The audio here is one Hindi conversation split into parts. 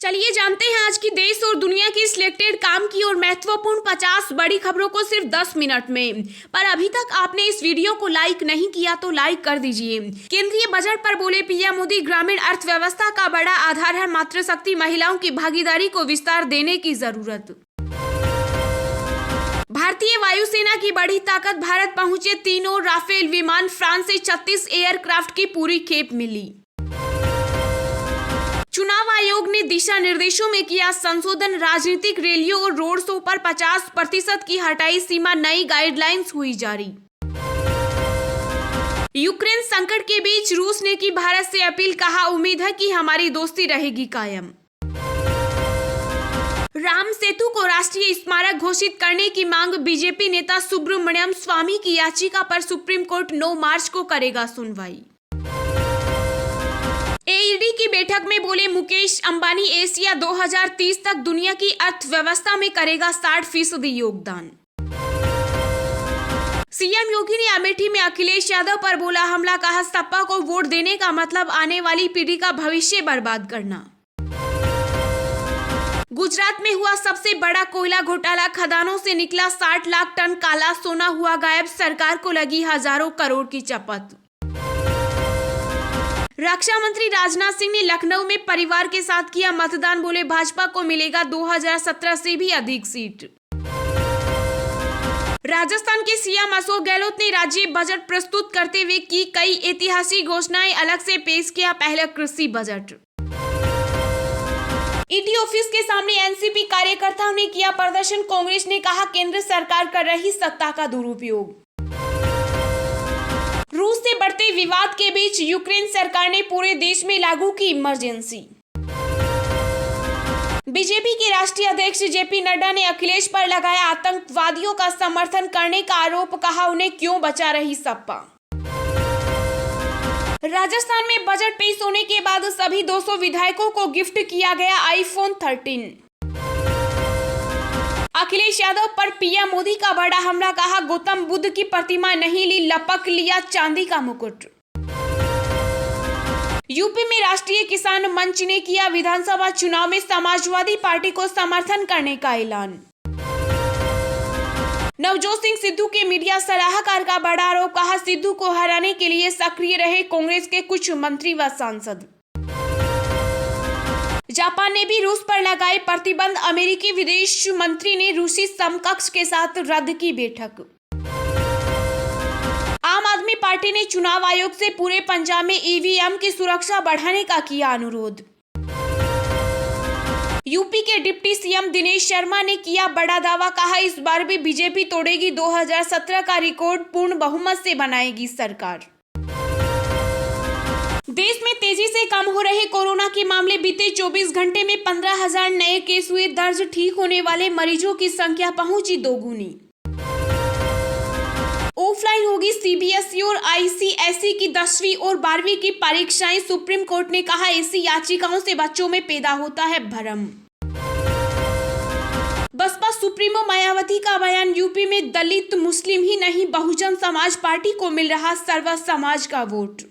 चलिए जानते हैं आज की देश और दुनिया की सिलेक्टेड काम की और महत्वपूर्ण 50 बड़ी खबरों को सिर्फ 10 मिनट में। पर अभी तक आपने इस वीडियो को लाइक नहीं किया तो लाइक कर दीजिए। केंद्रीय बजट पर बोले पीएम मोदी, ग्रामीण अर्थव्यवस्था का बड़ा आधार है मातृशक्ति, महिलाओं की भागीदारी को विस्तार देने की जरूरत। भारतीय वायुसेना की बड़ी ताकत, भारत पहुंचे 3 और राफेल विमान, फ्रांस से 36 एयरक्राफ्ट की पूरी खेप मिली। चुनाव आयोग ने दिशा निर्देशों में किया संशोधन, राजनीतिक रैलियों और रोड शो पर 50% की हटाई सीमा, नई गाइडलाइंस हुई जारी। यूक्रेन संकट के बीच रूस ने की भारत से अपील, कहा उम्मीद है कि हमारी दोस्ती रहेगी कायम। राम सेतु को राष्ट्रीय स्मारक घोषित करने की मांग, बीजेपी नेता सुब्रमण्यम स्वामी की याचिका पर सुप्रीम कोर्ट 9 मार्च को करेगा सुनवाई। एईडी की बैठक में बोले मुकेश अंबानी, एशिया 2030 तक दुनिया की अर्थव्यवस्था में करेगा 60% योगदान। सीएम योगी ने अमेठी में अखिलेश यादव पर बोला हमला, कहा सपा को वोट देने का मतलब आने वाली पीढ़ी का भविष्य बर्बाद करना। गुजरात में हुआ सबसे बड़ा कोयला घोटाला, खदानों से निकला 60 लाख टन काला सोना, हुआ गायब, सरकार को लगी हजारों करोड़ की चपत। रक्षा मंत्री राजनाथ सिंह ने लखनऊ में परिवार के साथ किया मतदान, बोले भाजपा को मिलेगा 2017 से भी अधिक सीट। राजस्थान के सीएम अशोक गहलोत ने राज्य बजट प्रस्तुत करते हुए की कई ऐतिहासिक घोषणाएं, अलग से पेश किया पहला कृषि बजट। ईडी ऑफिस के सामने एनसीपी कार्यकर्ताओं ने किया प्रदर्शन, कांग्रेस ने कहा केंद्र सरकार कर रही सत्ता का दुरुपयोग। रूस से बढ़ते विवाद के बीच यूक्रेन सरकार ने पूरे देश में लागू की इमरजेंसी। बीजेपी के राष्ट्रीय अध्यक्ष जेपी नड्डा ने अखिलेश पर लगाया आतंकवादियों का समर्थन करने का आरोप, कहा उन्हें क्यों बचा रही सपा। राजस्थान में बजट पेश होने के बाद सभी 200 विधायकों को गिफ्ट किया गया आईफोन 13। अखिलेश यादव पर पीएम मोदी का बड़ा हमला, कहा गौतम बुद्ध की प्रतिमा नहीं ली, लपक लिया चांदी का मुकुट। यूपी में राष्ट्रीय किसान मंच ने किया विधानसभा चुनाव में समाजवादी पार्टी को समर्थन करने का ऐलान। नवजोत सिंह सिद्धू के मीडिया सलाहकार का बड़ा आरोप, कहा सिद्धू को हराने के लिए सक्रिय रहे कांग्रेस के कुछ मंत्री व सांसद। जापान ने भी रूस पर लगाए प्रतिबंध, अमेरिकी विदेश मंत्री ने रूसी समकक्ष के साथ रद्द की बैठक। आम आदमी पार्टी ने चुनाव आयोग से पूरे पंजाब में ईवीएम की सुरक्षा बढ़ाने का किया अनुरोध। यूपी के डिप्टी सीएम दिनेश शर्मा ने किया बड़ा दावा, कहा इस बार भी बीजेपी तोड़ेगी 2017 का रिकॉर्ड, पूर्ण बहुमत से बनाएगी सरकार। देश में तेजी से कम हो रहे कोरोना के मामले, बीते 24 घंटे में 15,000 नए केस हुए दर्ज, ठीक होने वाले मरीजों की संख्या पहुंची दोगुनी। ऑफलाइन होगी सीबीएसई और आईसीएसई की 10वीं और 12वीं की परीक्षाएं, सुप्रीम कोर्ट ने कहा ऐसी याचिकाओं से बच्चों में पैदा होता है भ्रम। बसपा सुप्रीमो मायावती का बयान, यूपी में दलित मुस्लिम ही नहीं बहुजन समाज पार्टी को मिल रहा सर्व समाज का वोट।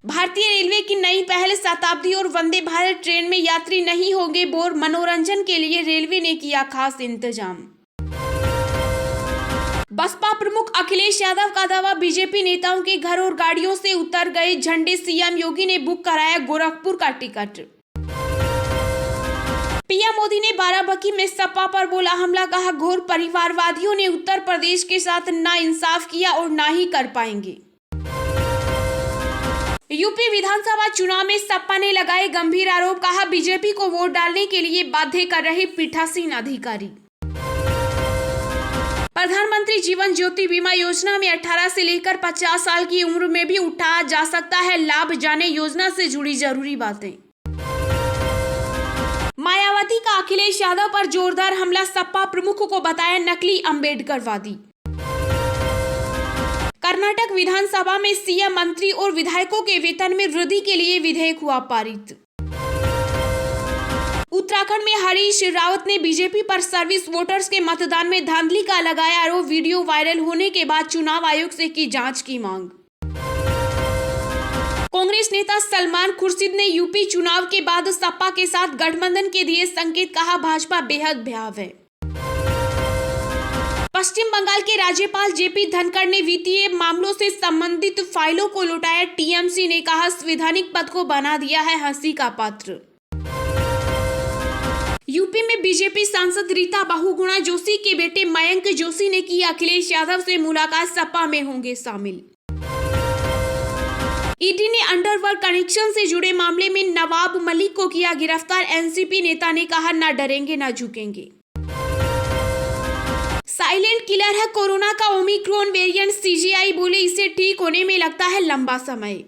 भारतीय रेलवे की नई पहल, शताब्दी और वंदे भारत ट्रेन में यात्री नहीं होंगे बोर, मनोरंजन के लिए रेलवे ने किया खास इंतजाम। बसपा प्रमुख अखिलेश यादव का दावा, बीजेपी नेताओं के घर और गाड़ियों से उतर गए झंडे, सीएम योगी ने बुक कराया गोरखपुर का टिकट। पीएम मोदी ने बाराबंकी में सपा पर बोला हमला, कहा घोर परिवारवादियों ने उत्तर प्रदेश के साथ नाइंसाफ किया और ना ही कर पाएंगे। यूपी विधानसभा चुनाव में सपा ने लगाए गंभीर आरोप, कहा बीजेपी को वोट डालने के लिए बाध्य कर रहे पीठासीन अधिकारी। प्रधानमंत्री जीवन ज्योति बीमा योजना में 18 से लेकर 50 साल की उम्र में भी उठाया जा सकता है लाभ, जाने योजना से जुड़ी जरूरी बातें। मायावती का अखिलेश यादव पर जोरदार हमला, सपा प्रमुख को बताया नकली अंबेडकरवादी। कर्नाटक विधानसभा में सीएम, मंत्री और विधायकों के वेतन में वृद्धि के लिए विधेयक हुआ पारित। उत्तराखंड में हरीश रावत ने बीजेपी पर सर्विस वोटर्स के मतदान में धांधली का लगाया आरोप, वीडियो वायरल होने के बाद चुनाव आयोग से की जांच की मांग। कांग्रेस नेता सलमान खुर्शीद ने यूपी चुनाव के बाद सपा के साथ गठबंधन के दिए संकेत, कहा भाजपा बेहद भयावह है। पश्चिम बंगाल के राज्यपाल जेपी धनखड़ ने वित्तीय मामलों से संबंधित फाइलों को लौटाया। टीएमसी ने कहा संवैधानिक पद को बना दिया है हंसी का पात्र। यूपी में बीजेपी सांसद रीता बहुगुणा जोशी के बेटे मयंक जोशी ने की अखिलेश यादव से मुलाकात, सपा में होंगे शामिल। ईडी ने अंडरवर्ल्ड कनेक्शन से जुड़े मामले में नवाब मलिक को किया गिरफ्तार। एनसीपी नेता ने कहा न डरेंगे न झुकेंगे। साइलेंट किलर है कोरोना का ओमिक्रॉन वेरिएंट, सीजीआई बोले इसे ठीक होने में लगता है लंबा समय।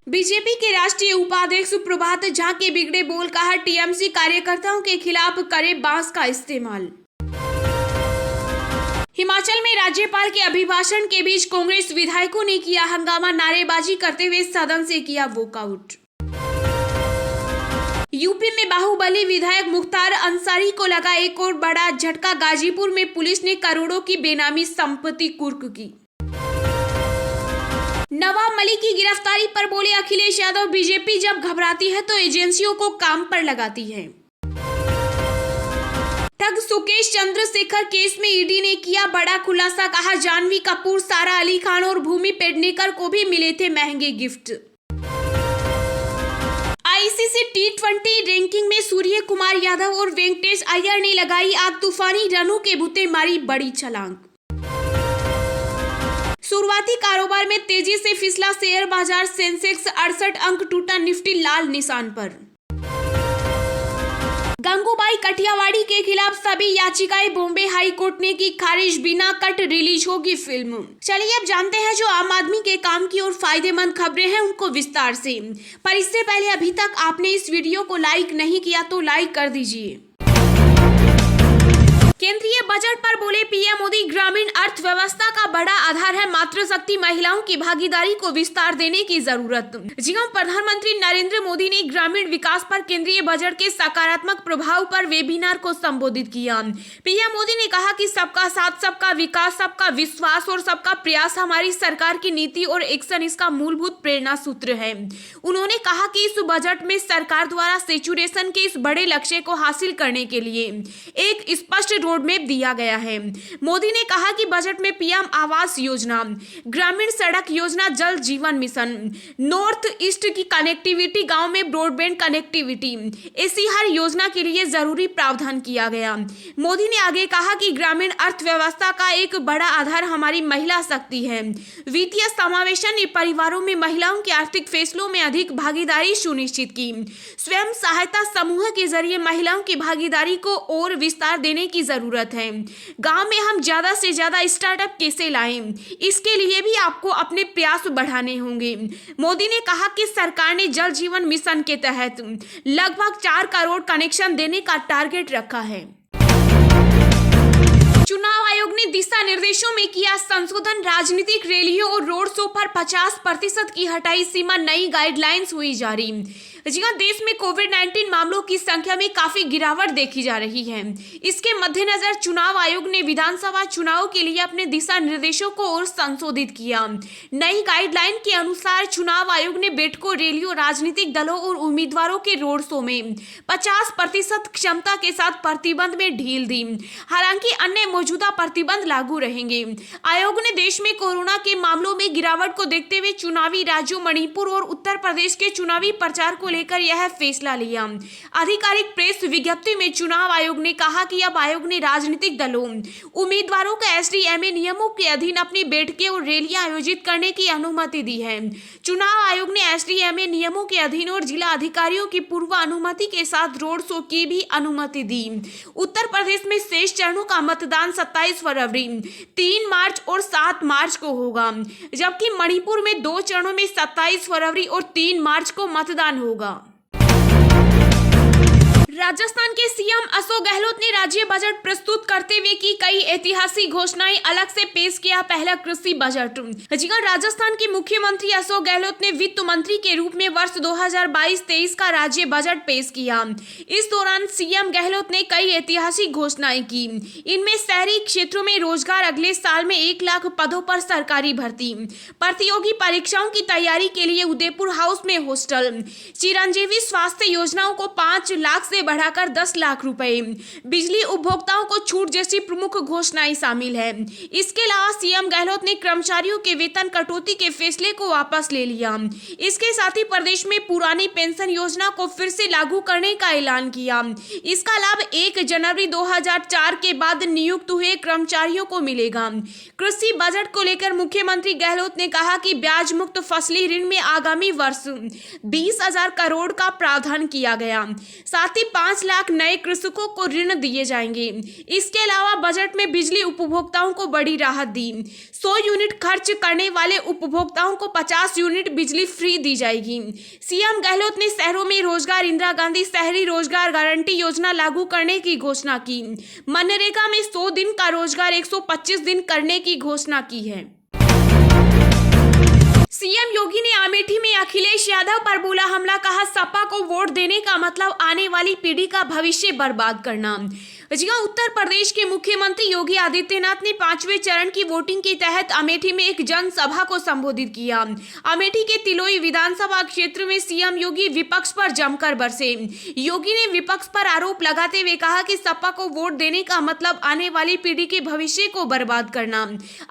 बीजेपी के राष्ट्रीय उपाध्यक्ष प्रभात झा के बिगड़े बोल, कहा टीएमसी कार्यकर्ताओं के खिलाफ करे बांस का इस्तेमाल। हिमाचल में राज्यपाल के अभिभाषण के बीच कांग्रेस विधायकों ने किया हंगामा, नारेबाजी करते हुए सदन से किया वॉकआउट। यूपी में बाहुबली विधायक मुख्तार अंसारी को लगा एक और बड़ा झटका, गाजीपुर में पुलिस ने करोड़ों की बेनामी संपत्ति कुर्क की। नवाब मलिक की गिरफ्तारी पर बोले अखिलेश यादव, बीजेपी जब घबराती है तो एजेंसियों को काम पर लगाती है। ठग सुकेश चंद्रशेखर केस में ईडी ने किया बड़ा खुलासा, कहा जानवी कपूर, सारा अली खान और भूमि पेडनेकर को भी मिले थे महंगे गिफ्ट। आईसीसी टी20 रैंकिंग में सूर्य कुमार यादव और वेंकटेश अय्यर ने लगाई आग, तूफानी रनों के बुते मारी बड़ी छलांग। शुरुआती कारोबार में तेजी से फिसला शेयर बाजार, सेंसेक्स 68 अंक टूटा, निफ्टी लाल निशान पर। गंगूबाई कठियावाड़ी के खिलाफ सभी याचिकाएं बॉम्बे हाई कोर्ट ने की खारिज, बिना कट रिलीज होगी फिल्म। चलिए अब जानते हैं जो आम आदमी के काम की और फायदेमंद खबरें हैं उनको विस्तार से। पर इससे पहले अभी तक आपने इस वीडियो को लाइक नहीं किया तो लाइक कर दीजिए। केंद्रीय बजट पर बोले पीएम मोदी, ग्रामीण अर्थव्यवस्था का बड़ा आधार है मातृशक्ति, महिलाओं की भागीदारी को विस्तार देने की जरूरत। जी हां, प्रधानमंत्री नरेंद्र मोदी ने ग्रामीण विकास पर केंद्रीय बजट के सकारात्मक प्रभाव पर वेबिनार को संबोधित किया। पीएम मोदी ने कहा कि सबका साथ, सबका विकास, सबका विश्वास और सबका प्रयास हमारी सरकार की नीति और एक्शन इसका मूलभूत प्रेरणा सूत्र है। उन्होंने कहा कि इस बजट में सरकार द्वारा सेचुरेशन के इस बड़े लक्ष्य को हासिल करने के लिए एक स्पष्ट रोड मैप दिया गया है। मोदी ने कहा कि बजट में पीएम आवास योजना, ग्रामीण सड़क योजना, जल जीवन मिशन, नॉर्थ ईस्ट की कनेक्टिविटी, गांव में ब्रॉडबैंड कनेक्टिविटी, ऐसी हर योजना के लिए जरूरी प्रावधान किया गया। मोदी ने आगे कहा कि ग्रामीण अर्थव्यवस्था का एक बड़ा आधार हमारी महिला शक्ति है। वित्तीय समावेशन ने परिवारों में महिलाओं के आर्थिक फैसलों में अधिक भागीदारी सुनिश्चित की। स्वयं सहायता समूह के जरिए महिलाओं की भागीदारी को और विस्तार देने की जरूरत है। गांव में हम ज्यादा से ज्यादा स्टार्टअप कैसे लाएं, इसके लिए भी आपको अपने प्रयास बढ़ाने होंगे। मोदी ने कहा कि सरकार ने जल जीवन मिशन के तहत लगभग 4 करोड़ कनेक्शन देने का टारगेट रखा है। चुनाव आयोग ने दिशा निर्देशों में किया संशोधन, राजनीतिक रैलियों और रोड शो पर 50% की हटाई सीमा, नई गाइडलाइंस हुई जारी। जी हां, देश में कोविड-19 मामलों की संख्या में काफी गिरावट देखी जा रही है। इसके मद्देनजर चुनाव आयोग ने विधानसभा चुनाव के लिए अपने दिशा निर्देशों को और संशोधित किया। नई गाइडलाइन के अनुसार चुनाव आयोग ने बैठकों, रैलियों, राजनीतिक दलों और उम्मीदवारों के रोड शो में 50% क्षमता के साथ प्रतिबंध में ढील दी। हालांकि अन्य मौजूदा प्रतिबंध लागू रहेंगे। आयोग ने देश में कोरोना के मामलों में गिरावट को देखते हुए चुनावी राज्यों मणिपुर और उत्तर प्रदेश के चुनावी प्रचार को लेकर यह फैसला लिया। आधिकारिक प्रेस विज्ञप्ति में चुनाव आयोग ने कहा कि अब आयोग ने राजनीतिक दलों, उम्मीदवारों को एसडीएमए नियमों के अधीन अपनी बैठकें और रैलियां आयोजित करने की अनुमति दी है। चुनाव आयोग ने एसडीएमए नियमों के अधीन और जिला अधिकारियों की पूर्व अनुमति के साथ रोड शो की भी अनुमति दी। उत्तर प्रदेश में शेष चरणों का मतदान 27 फरवरी, 3 मार्च और 7 मार्च को होगा, जबकि मणिपुर में 2 चरणों में 27 फरवरी और 3 मार्च को मतदान होगा। राजस्थान के सीएम अशोक गहलोत ने राज्य बजट प्रस्तुत करते हुए की कई ऐतिहासिक घोषणाएं, अलग से पेश किया पहला कृषि बजट। जी हां, राजस्थान के मुख्यमंत्री अशोक गहलोत ने वित्त मंत्री के रूप में वर्ष 2022-23 का राज्य बजट पेश किया। इस दौरान सीएम गहलोत ने कई ऐतिहासिक घोषणाएं की। इनमें शहरी क्षेत्रों में रोजगार, अगले साल में 1 लाख पदों पर सरकारी भर्ती, प्रतियोगी परीक्षाओं की तैयारी के लिए उदयपुर हाउस में हॉस्टल, चिरंजीवी स्वास्थ्य योजनाओं को 5 लाख से बढ़ाकर 10 लाख रुपए, बिजली उपभोक्ताओं को छूट जैसी प्रमुख घोषणाएं शामिल है। इसके अलावा सीएम गहलोत ने कर्मचारियों के वेतन कटौती के फैसले को वापस ले लिया। इसके साथ ही प्रदेश में पुरानी पेंशन योजना को फिर से लागू करने का ऐलान किया। इसका लाभ 1 जनवरी 2004 के बाद नियुक्त हुए कर्मचारियों को मिलेगा। कृषि बजट को लेकर मुख्यमंत्री गहलोत ने कहा कि ब्याज मुक्त फसली ऋण में आगामी वर्ष 20,000 करोड़ का प्रावधान किया गया। साथ ही 5 लाख नए कृषकों को ऋण दिए जाएंगे। इसके अलावा बजट में बिजली उपभोक्ताओं को बड़ी राहत दी। 100 यूनिट खर्च करने वाले उपभोक्ताओं को 50 यूनिट बिजली फ्री दी जाएगी। सीएम गहलोत ने शहरों में रोजगार, इंदिरा गांधी शहरी रोजगार गारंटी योजना लागू करने की घोषणा की। मनरेगा में 100 दिन का रोजगार 125 दिन करने की घोषणा की है। सीएम योगी ने अमेठी में अखिलेश यादव पर बोला हमला, कहा सपा को वोट देने का मतलब आने वाली पीढ़ी का भविष्य बर्बाद करना। जी हां, उत्तर प्रदेश के मुख्यमंत्री योगी आदित्यनाथ ने 5वें चरण की वोटिंग के तहत अमेठी में एक जनसभा को संबोधित किया। अमेठी के तिलोई विधानसभा क्षेत्र में सीएम योगी विपक्ष पर जमकर बरसे। योगी ने विपक्ष पर आरोप लगाते हुए कहा कि सपा को वोट देने का मतलब आने वाली पीढ़ी के भविष्य को बर्बाद करना।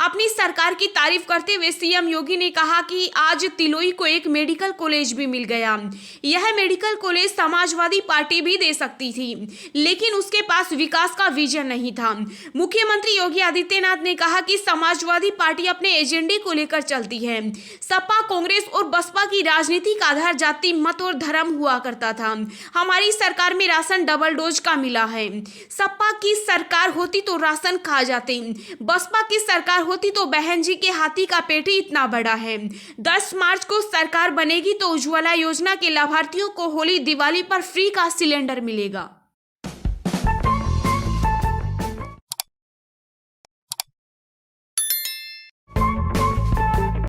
अपनी सरकार की तारीफ करते हुए सीएम योगी ने कहा कि आज तिलोई को एक मेडिकल कॉलेज भी मिल गया। यह मेडिकल कॉलेज समाजवादी पार्टी भी दे सकती थी, लेकिन उसके पास विकास का विजन नहीं था। मुख्यमंत्री योगी आदित्यनाथ ने कहा कि समाजवादी पार्टी अपने एजेंडे को लेकर चलती है। सपा, कांग्रेस और बसपा की राजनीति का आधार जाति, मत और धर्म हुआ करता था। हमारी सरकार में राशन डबल डोज का मिला है। सपा की सरकार होती तो राशन खा जाते, बसपा की सरकार होती तो बहन जी के हाथी का पेट ही इतना बड़ा है। 10 मार्च को सरकार बनेगी तो उज्ज्वला योजना के लाभार्थियों को होली दिवाली पर फ्री का सिलेंडर मिलेगा।